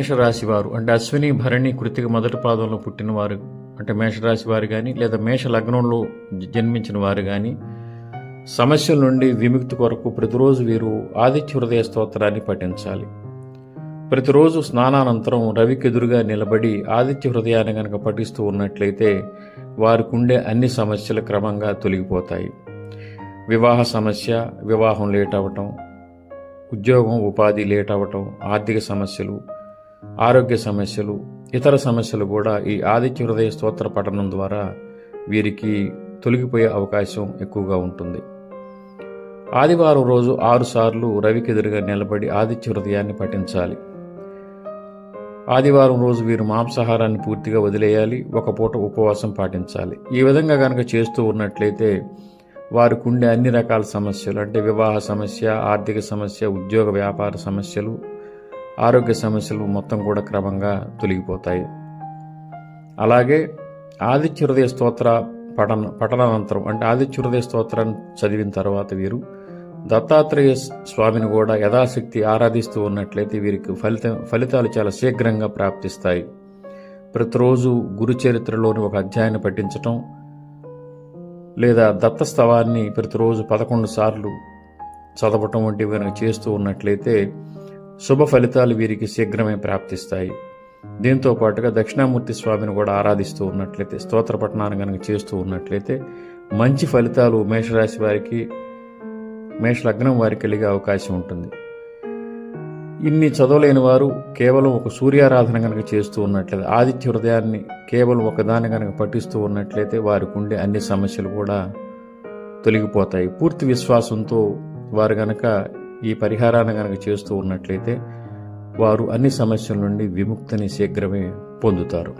మేషరాశి వారు అంటే అశ్విని భరణి కృతిక మొదటి పాదంలో పుట్టిన వారు అంటే మేషరాశి వారు కానీ లేదా మేష లగ్నంలో జన్మించిన వారు కానీ సమస్యల నుండి విముక్తి కొరకు ప్రతిరోజు వీరు ఆదిత్య హృదయ స్తోత్రాన్ని పఠించాలి. ప్రతిరోజు స్నానానంతరం రవికి ఎదురుగా నిలబడి ఆదిత్య హృదయాన్ని కనుక పఠిస్తూ ఉన్నట్లయితే వారికి ఉండే అన్ని సమస్యలు క్రమంగా తొలగిపోతాయి. వివాహ సమస్య, వివాహం లేట్ అవ్వటం, ఉద్యోగం ఉపాధి లేట్ అవ్వటం, ఆర్థిక సమస్యలు, ఆరోగ్య సమస్యలు, ఇతర సమస్యలు కూడా ఈ ఆదిత్య హృదయ స్తోత్ర పఠనం ద్వారా వీరికి తొలగిపోయే అవకాశం ఎక్కువగా ఉంటుంది. ఆదివారం రోజు 6 సార్లు రవికి ఎదురుగా నిలబడి ఆదిత్య హృదయాన్ని పఠించాలి. ఆదివారం రోజు వీరు మాంసాహారాన్ని పూర్తిగా వదిలేయాలి. ఒక పూట ఉపవాసం పాటించాలి. ఈ విధంగా కనుక చేస్తూ ఉన్నట్లయితే వారికి ఉండే అన్ని రకాల సమస్యలు అంటే వివాహ సమస్య, ఆర్థిక సమస్య, ఉద్యోగ వ్యాపార సమస్యలు, ఆరోగ్య సమస్యలు మొత్తం కూడా క్రమంగా తొలగిపోతాయి. అలాగే ఆదిత్య హృదయ స్తోత్ర పఠనానంతరం అంటే ఆదిత్య హృదయ స్తోత్రాన్ని చదివిన తర్వాత వీరు దత్తాత్రేయ స్వామిని కూడా యథాశక్తి ఆరాధిస్తూ ఉన్నట్లయితే వీరికి ఫలితాలు చాలా శీఘ్రంగా ప్రాప్తిస్తాయి. ప్రతిరోజు గురు చరిత్రలోని ఒక అధ్యాయాన్ని పఠించటం లేదా దత్తస్తవాన్ని ప్రతిరోజు 11 సార్లు చదవటం వంటివి కనుక చేస్తూ ఉన్నట్లయితే శుభ ఫలితాలు వీరికి శీఘ్రమే ప్రాప్తిస్తాయి. దీంతో పాటుగా దక్షిణామూర్తి స్వామిని కూడా ఆరాధిస్తూ ఉన్నట్లయితే, స్తోత్ర పఠనాన్ని కనుక చేస్తూ ఉన్నట్లయితే మంచి ఫలితాలు మేషరాశి వారికి, మేష లగ్నం వారికి కలిగే అవకాశం ఉంటుంది. ఇన్ని చదవలేని వారు కేవలం ఒక సూర్యారాధన కనుక చేస్తూ ఉన్నట్లయితే, ఆదిత్య హృదయాన్ని కేవలం ఒకదాన్ని కనుక పఠిస్తూ ఉన్నట్లయితే వారికి ఉండే అన్ని సమస్యలు కూడా తొలగిపోతాయి. పూర్తి విశ్వాసంతో వారు కనుక ఈ పరిహారాన్ని కనుక చేస్తూ ఉన్నట్లయితే వారు అన్ని సమస్యల నుండి విముక్తిని శీఘ్రమే పొందుతారు.